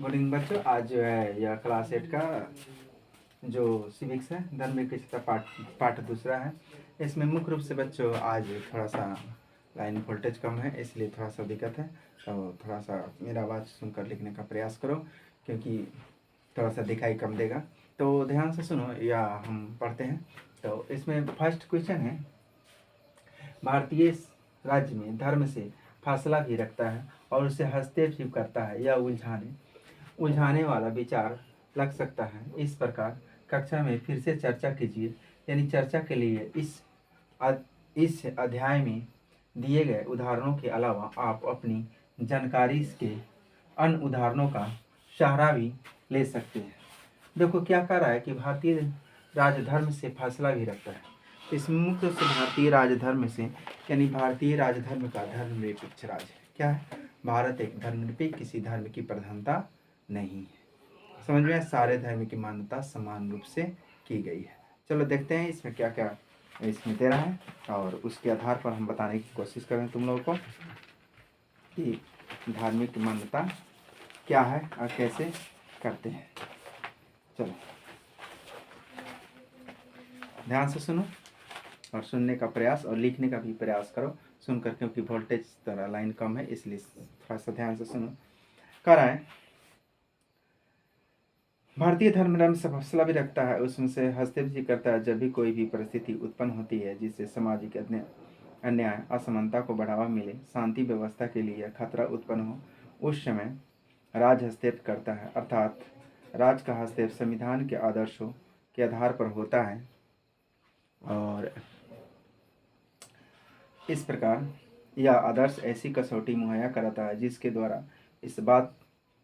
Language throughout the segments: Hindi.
गुड इवनिंग बच्चों। आज जो है यह क्लास 8 का जो सिविक्स है धर्म निरपेक्षता पाठ पाठ दूसरा है। इसमें मुख्य रूप से बच्चों आज थोड़ा सा लाइन वोल्टेज कम है, इसलिए थोड़ा सा दिक्कत है। तो थोड़ा सा मेरा आवाज़ सुनकर लिखने का प्रयास करो, क्योंकि थोड़ा सा दिखाई कम देगा। तो ध्यान से सुनो या हम पढ़ते हैं। तो इसमें फर्स्ट क्वेश्चन है, भारतीय राज्य में धर्म से फासला भी रखता है और उसे हस्तक्षेप भी करता है या उलझाने वाला विचार लग सकता है। इस प्रकार कक्षा में फिर से चर्चा कीजिए। यानी चर्चा के लिए इस अध्याय में दिए गए उदाहरणों के अलावा आप अपनी जानकारी के अन्य उदाहरणों का सहारा भी ले सकते हैं। देखो क्या कह रहा है कि भारतीय राजधर्म से फासला भी रखता है। इसमें मुख्य रूप से भारतीय राजधर्म से यानी भारतीय राजधर्म का धर्मनिरपेक्ष राज है। क्या है? भारत एक धर्मनिरपेक्ष, किसी धर्म की प्रधानता नहीं है। समझ में? सारे धर्म की मान्यता समान रूप से की गई है। चलो देखते हैं इसमें क्या क्या इसमें दे रहा है और उसके आधार पर हम बताने की कोशिश करें तुम लोगों को कि धार्मिक मान्यता क्या है और कैसे करते हैं। चलो ध्यान से सुनो और सुनने का प्रयास और लिखने का भी प्रयास करो सुनकर, क्योंकि वोल्टेज तरह लाइन कम है, इसलिए थोड़ा सा ध्यान से सुनो। कह रहा है भारतीय धर्म से फासला भी रखता है, उसमें से हस्तक्षेप भी करता है जब भी कोई भी परिस्थिति उत्पन्न होती है जिससे सामाजिक अन्याय असमानता को बढ़ावा मिले, शांति व्यवस्था के लिए खतरा उत्पन्न हो, उस समय राज हस्तक्षेप करता है। अर्थात राज का हस्तक्षेप संविधान के आदर्शों के आधार पर होता है और इस प्रकार यह आदर्श ऐसी कसौटी मुहैया कराता है जिसके द्वारा इस बात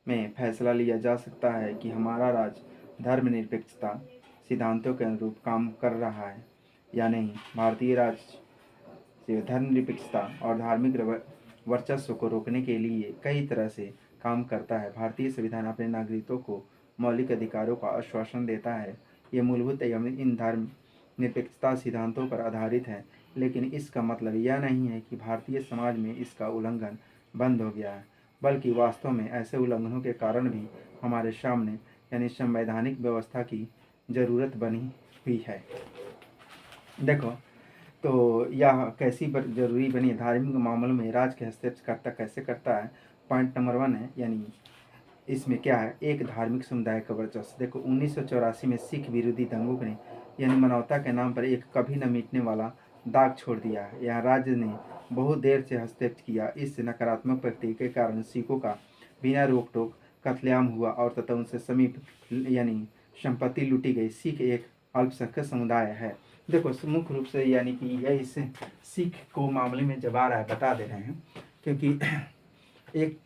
में फैसला लिया जा सकता है कि हमारा राज्य धर्मनिरपेक्षता सिद्धांतों के अनुरूप काम कर रहा है या नहीं। भारतीय राज्य धर्मनिरपेक्षता और धार्मिक वर्चस्व को रोकने के लिए कई तरह से काम करता है। भारतीय संविधान अपने नागरिकों को मौलिक अधिकारों का आश्वासन देता है। ये मूलभूत एवं इन धर्म निरपेक्षता सिद्धांतों पर आधारित है, लेकिन इसका मतलब यह नहीं है कि भारतीय समाज में इसका उल्लंघन बंद हो गया है, बल्कि वास्तव में ऐसे उल्लंघनों के कारण भी हमारे सामने यानी संवैधानिक व्यवस्था की ज़रूरत बनी हुई है। देखो तो यह कैसी जरूरी बनी है? धार्मिक मामलों में राज के हस्तक्षेप कैसे करता है? पॉइंट नंबर 1 है, यानी इसमें क्या है? एक धार्मिक समुदाय का वर्चस्व। देखो 1984 में सिख विरोधी दंगों ने यानी मानवता के नाम पर एक कभी न मिटने वाला दाग छोड़ दिया है। यहाँ राज्य ने बहुत देर से हस्तक्षेप किया। इस नकारात्मक प्रक्रिया के कारण सिखों का बिना रोक टोक कत्लेआम हुआ और तथा उनसे समीप यानी संपत्ति लूटी गई। सिख एक अल्पसंख्यक समुदाय है। देखो मुख्य रूप से यानी कि यह इस सिख को मामले में जब आ रहा है बता दे रहे हैं, क्योंकि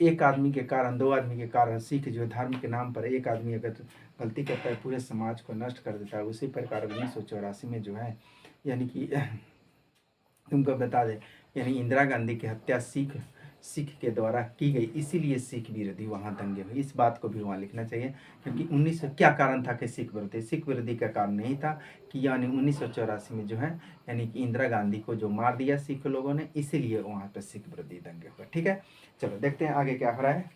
एक आदमी के कारण, दो आदमी के कारण सिख जो धर्म के नाम पर एक आदमी अगर गलती करता है पूरे समाज को नष्ट कर देता है। उसी प्रकार 1984 में जो है यानी कि तुमको बता दें यानी इंदिरा गांधी की हत्या सिख के द्वारा की गई, इसीलिए सिख विरोधी वहाँ दंगे हुए। इस बात को भी वहाँ लिखना चाहिए, क्योंकि 1900 क्या कारण था कि सिख विरोधी का कारण नहीं था कि यानी 1984 में जो है यानी कि इंदिरा गांधी को जो मार दिया सिख लोगों ने, इसीलिए वहाँ पर सिख विरोधी दंगे हुए। ठीक है, चलो देखते हैं आगे क्या हो रहा है।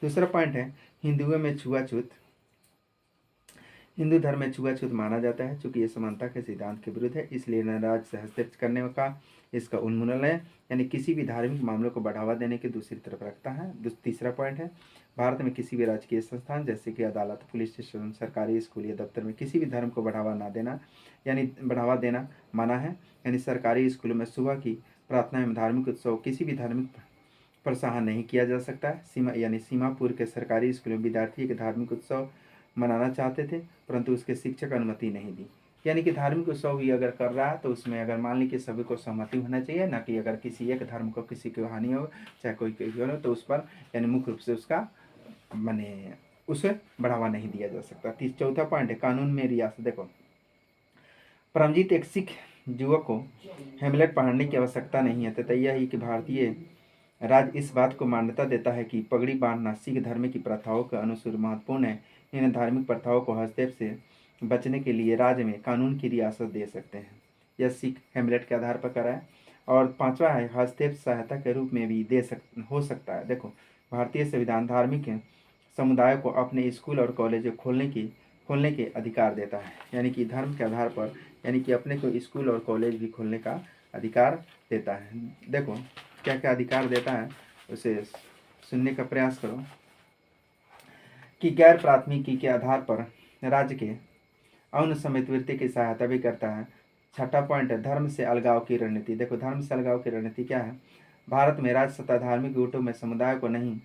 दूसरा पॉइंट है, हिंदुओं में छुआछूत। हिंदू धर्म में छुआछूत माना जाता है। चूंकि ये समानता के सिद्धांत के विरुद्ध है, इसलिए राज्य से हस्तक्षेप करने का इसका उन्मूलन है, यानी किसी भी धार्मिक मामलों को बढ़ावा देने की दूसरी तरफ रखता है। तीसरा पॉइंट है, भारत में किसी भी राजकीय संस्थान जैसे कि अदालत, पुलिस स्टेशन, सरकारी स्कूल या दफ्तर में किसी भी धर्म को बढ़ावा ना देना यानी बढ़ावा देना मना है। यानी सरकारी स्कूलों में सुबह की प्रार्थना एवं धार्मिक उत्सव किसी भी धार्मिक प्रोत्साहन नहीं किया जा सकता है। सीमापुर के सरकारी स्कूलों में विद्यार्थी के धार्मिक उत्सव मनाना चाहते थे, परंतु उसके शिक्षक अनुमति नहीं दी। यानी कि धार्मिक उत्सव भी अगर कर रहा है तो उसमें अगर मान लीजिए सभी को सहमति होना चाहिए, ना कि अगर किसी एक धर्म को किसी की हानि हो चाहे कोई हो तो उस पर यानी मुख्य रूप से उसका माने उसे बढ़ावा नहीं दिया जा सकता। चौथा पॉइंट है, कानून में रियासत। देखो परमजीत एक सिख युवक को हेमलेट पहनने की आवश्यकता नहीं है तथा यह ही कि भारतीय राज्य इस बात को मान्यता देता है कि पगड़ी बांधना सिख धर्म की प्रथाओं के अनुसार महत्वपूर्ण है। इन धार्मिक प्रथाओं को हस्तक्षेप से बचने के लिए राज्य में कानून की रियासत दे सकते हैं। यह सिख हेमलेट के आधार पर करा है। और पांचवा है, हस्तक्षेप सहायता के रूप में भी हो सकता है। देखो भारतीय संविधान धार्मिक समुदाय को अपने स्कूल और कॉलेज खोलने के अधिकार देता है। यानी कि धर्म के आधार पर यानी कि अपने को स्कूल और कॉलेज भी खोलने का अधिकार देता है। देखो क्या क्या अधिकार देता है, उसे सुनने का प्रयास करो। कि गैर प्राथमिकी के आधार पर राज्य के अन्न समेत वृत्ति की सहायता भी करता है। छठा पॉइंट है धर्म से अलगाव की रणनीति। देखो धर्म से अलगाव की रणनीति क्या है। भारत में राज्य सत्ता धार्मिक गुटों में समुदाय को नहीं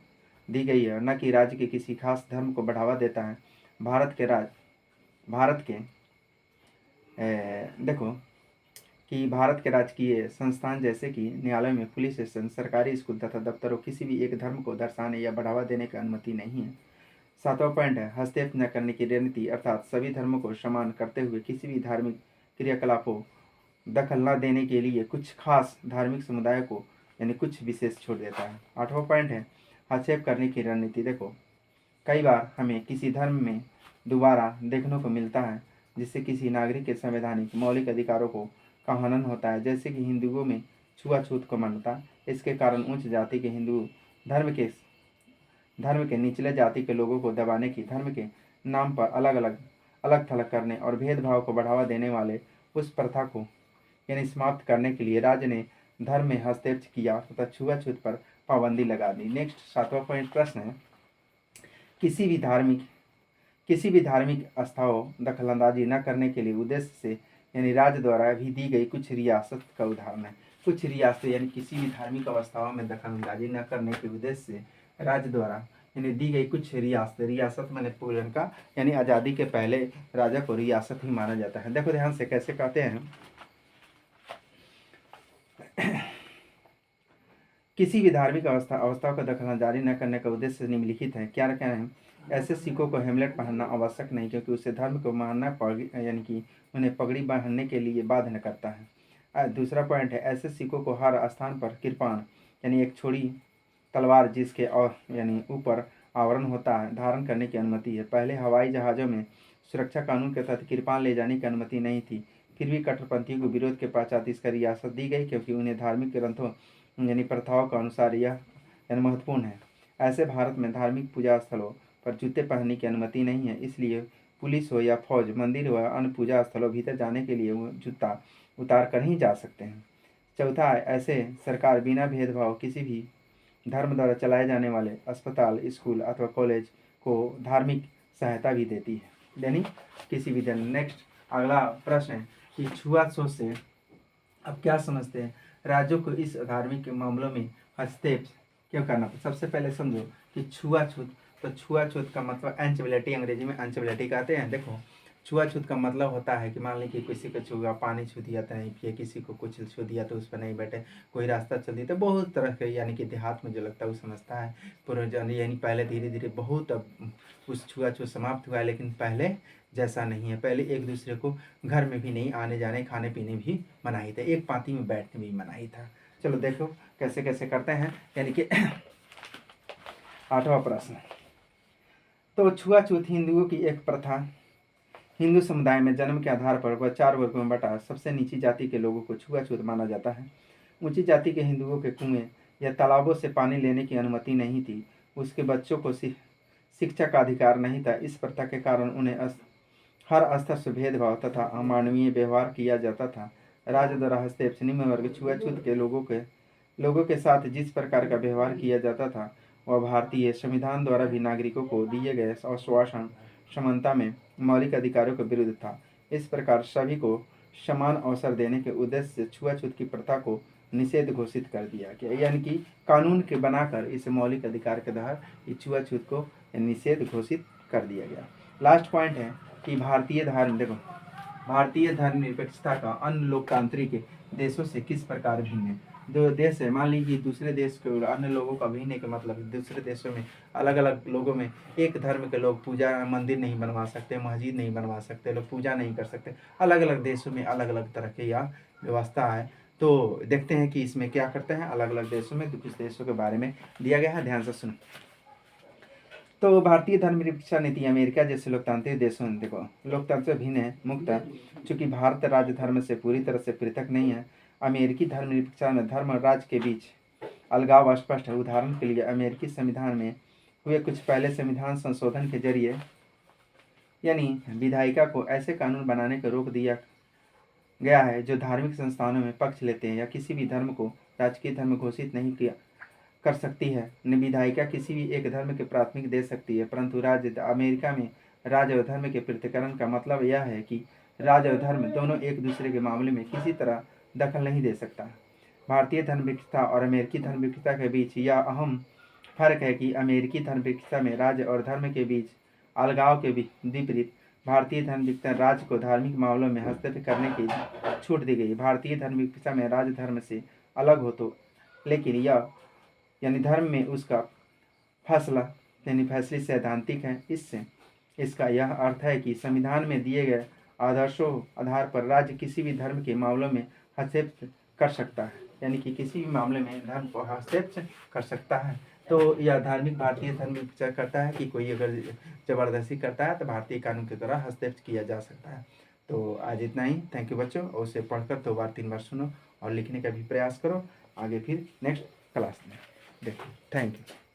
दी गई है, न कि राज्य के किसी खास धर्म को बढ़ावा देता है। भारत के देखो कि भारत के राजकीय संस्थान जैसे कि न्यायालय में, पुलिस स्टेशन, सरकारी स्कूल तथा दफ्तरों किसी भी एक धर्म को दर्शाने या बढ़ावा देने की अनुमति नहीं है। सातवां पॉइंट है हस्तक्षेप न करने की रणनीति, अर्थात सभी धर्मों को समान करते हुए किसी भी धार्मिक क्रियाकलापों दखल न देने के लिए कुछ खास धार्मिक समुदाय को यानी कुछ विशेष छोड़ देता है। आठवां पॉइंट है हस्तक्षेप करने की रणनीति। देखो कई बार हमें किसी धर्म में दोबारा देखने को मिलता है जिससे किसी नागरिक के संवैधानिक मौलिक अधिकारों का हनन होता है, जैसे कि हिंदुओं में छुआछूत को मान्यता। इसके कारण उच्च जाति के हिंदू धर्म के निचले जाति के लोगों को दबाने की, धर्म के नाम पर अलग थलग करने और भेदभाव को बढ़ावा देने वाले उस प्रथा को यानी समाप्त करने के लिए राज्य ने धर्म में हस्तक्षेप किया तथा छुआछूत पर पाबंदी लगा दी। नेक्स्ट सातवां पॉइंट प्रश्न है किसी भी धार्मिक आस्थाओं दखलंदाजी न करने के लिए उद्देश्य से यानी राज्य द्वारा भी दी गई कुछ रियासत का उदाहरण है। कुछ रियासतें यानी किसी भी धार्मिक अवस्थाओं में दखलंदाजी न करने के उद्देश्य से राज्य द्वारा यानी दी गई कुछ रियासत मैंने पूर्ण का यानी आज़ादी के पहले राजा को रियासत ही माना जाता है। देखो ध्यान से कैसे कहते हैं किसी भी धार्मिक अवस्थाओं का दखलंदाजी न करने का उद्देश्य निम्नलिखित है। क्या कहना है ऐसे सिखों को हेमलेट पहनना आवश्यक नहीं, क्योंकि उससे धर्म को मानना यानी कि उन्हें पगड़ी बांधने के लिए बाध्य न करता है। दूसरा पॉइंट है ऐसे सिखों को हर स्थान पर कृपाण यानी एक छोड़ी तलवार जिसके और यानी ऊपर आवरण होता है धारण करने की अनुमति है। पहले हवाई जहाज़ों में सुरक्षा कानून के तहत कृपाण ले जाने की अनुमति नहीं थी, फिर भी कट्टरपंथियों को विरोध के पश्चात इसका रियासत दी गई, क्योंकि उन्हें धार्मिक ग्रंथों यानी प्रथाओं के अनुसार यह यानी महत्वपूर्ण है। ऐसे भारत में धार्मिक पूजा स्थलों पर जूते पहनने की अनुमति नहीं है, इसलिए पुलिस हो या फौज मंदिर हो या अन्य पूजा स्थलों भीतर जाने के लिए वो जूता उतार कर ही जा सकते हैं। चौथा है ऐसे सरकार बिना भेदभाव किसी भी धर्म द्वारा चलाए जाने वाले अस्पताल, स्कूल अथवा कॉलेज को धार्मिक सहायता भी देती है यानी किसी भी धर्म। नेक्स्ट अगला प्रश्न है कि छुआछूत से अब क्या समझते हैं, राज्यों को इस धार्मिक मामलों में हस्तक्षेप क्यों करना। सबसे पहले समझो कि छुआछूत, तो छुआछूत का मतलब एंचबिलिटी, अंग्रेजी में एंचबिलिटी कहते हैं। देखो छुआछूत का मतलब होता है कि मान लीजिए किसी को छुआ पानी छू दिया तो नहीं पिए, किसी को कुछ छू दिया तो उस पर नहीं बैठे, कोई रास्ता चल दिया, तो बहुत तरह के यानी कि देहात में जो लगता है वो समझता है पूर्वजन यानी पहले धीरे धीरे बहुत अब उस छुआछूत समाप्त हुआ है, लेकिन पहले जैसा नहीं है। पहले एक दूसरे को घर में भी नहीं आने जाने, खाने पीने भी मनाही था, एक पाती में बैठने भी मनाही था। चलो देखो कैसे कैसे करते हैं यानी कि आठवां प्रश्न, तो छुआछूत हिंदुओं की एक प्रथा। हिंदू समुदाय में जन्म के आधार पर वह 4 वर्गों में बटा सबसे नीची जाति के लोगों को छुआछूत माना जाता है। ऊंची जाति के हिंदुओं के कुएं या तालाबों से पानी लेने की अनुमति नहीं थी, उसके बच्चों को शिक्षा का अधिकार नहीं था। इस प्रथा के कारण उन्हें हर स्तर से भेदभाव तथा अमानवीय व्यवहार किया जाता था। राज्य द्वारा हस्तक्षेप निम्न वर्ग छुआछूत के लोगों के साथ जिस प्रकार का व्यवहार किया जाता था वह भारतीय संविधान द्वारा भी नागरिकों को दिए गए आश्वासन समानता में मौलिक अधिकारों के विरुद्ध था। इस प्रकार सभी को समान अवसर देने के उद्देश्य से छुआछूत की प्रथा को निषेध घोषित कर दिया गया, यानी कि कानून के बनाकर इस मौलिक अधिकार के तहत इस छुआछूत को निषेध घोषित कर दिया गया। लास्ट पॉइंट है कि भारतीय धर्मनिरपेक्षता का अन्य लोकतांत्रिक देशों से किस प्रकार भिन्न है। जो देश है मान लीजिए दूसरे देश के अन्य लोगों का भिन्न के मतलब दूसरे देशों में अलग अलग लोगों में एक धर्म के लोग पूजा मंदिर नहीं बनवा सकते, मस्जिद नहीं बनवा सकते, लोग पूजा नहीं कर सकते। अलग अलग देशों में अलग अलग तरह की यह व्यवस्था है। तो देखते हैं कि इसमें क्या करते हैं अलग अलग देशों में, तो कुछ देशों के बारे में दिया गया है, ध्यान से सुनो। तो भारतीय धर्मनिरपेक्षता नीति अमेरिका जैसे लोकतांत्रिक देशों में देखो लोकतंत्र भिन्न है मुक्त है, चूँकि भारत राज्य धर्म से पूरी तरह से पृथक नहीं है। अमेरिकी धर्मनिरपेक्षता में धर्म और राज्य के बीच अलगाव स्पष्ट है। उदाहरण के लिए अमेरिकी संविधान में हुए कुछ पहले संविधान संशोधन के जरिए यानी विधायिका को ऐसे कानून बनाने को रोक दिया गया है जो धार्मिक संस्थानों में पक्ष लेते हैं या किसी भी धर्म को राजकीय धर्म घोषित नहीं किया कर सकती है। विधायिका किसी भी एक धर्म के प्राथमिक दे सकती है, परंतु राज्य अमेरिका में राज्य और धर्म के पृथक्करण का मतलब यह है कि राज्य और धर्म दोनों एक दूसरे के मामले में किसी तरह दखल नहीं दे सकता। भारतीय धर्मनिरपेक्षता और अमेरिकी धर्मनिरपेक्षता के बीच यह अहम फर्क है कि अमेरिकी धर्मनिरपेक्षता में राज्य और धर्म के बीच अलगाव के विपरीत भारतीय धर्मनिरपेक्षता राज्य को धार्मिक मामलों में हस्तक्षेप करने की छूट दी गई। भारतीय धर्मनिरपेक्षता में राज्य धर्म से अलग हो तो लेकिन यह यानी धर्म में उसका फैसला यानी फैसले सैद्धांतिक है। इससे इसका यह अर्थ है कि संविधान में दिए गए आदर्शों आधार पर राज्य किसी भी धर्म के मामलों में हस्तक्षेप कर सकता है, यानी कि किसी भी मामले में धर्म को हस्तक्षेप कर सकता है। तो यह धार्मिक भारतीय धर्म विचार करता है कि कोई अगर जबरदस्ती करता है तो भारतीय कानून के द्वारा हस्तक्षेप किया जा सकता है। तो आज इतना ही। थैंक यू बच्चों, और उसे पढ़कर 2 बार 3 बार सुनो और लिखने का भी प्रयास करो। आगे फिर नेक्स्ट क्लास में देखो। Thank you.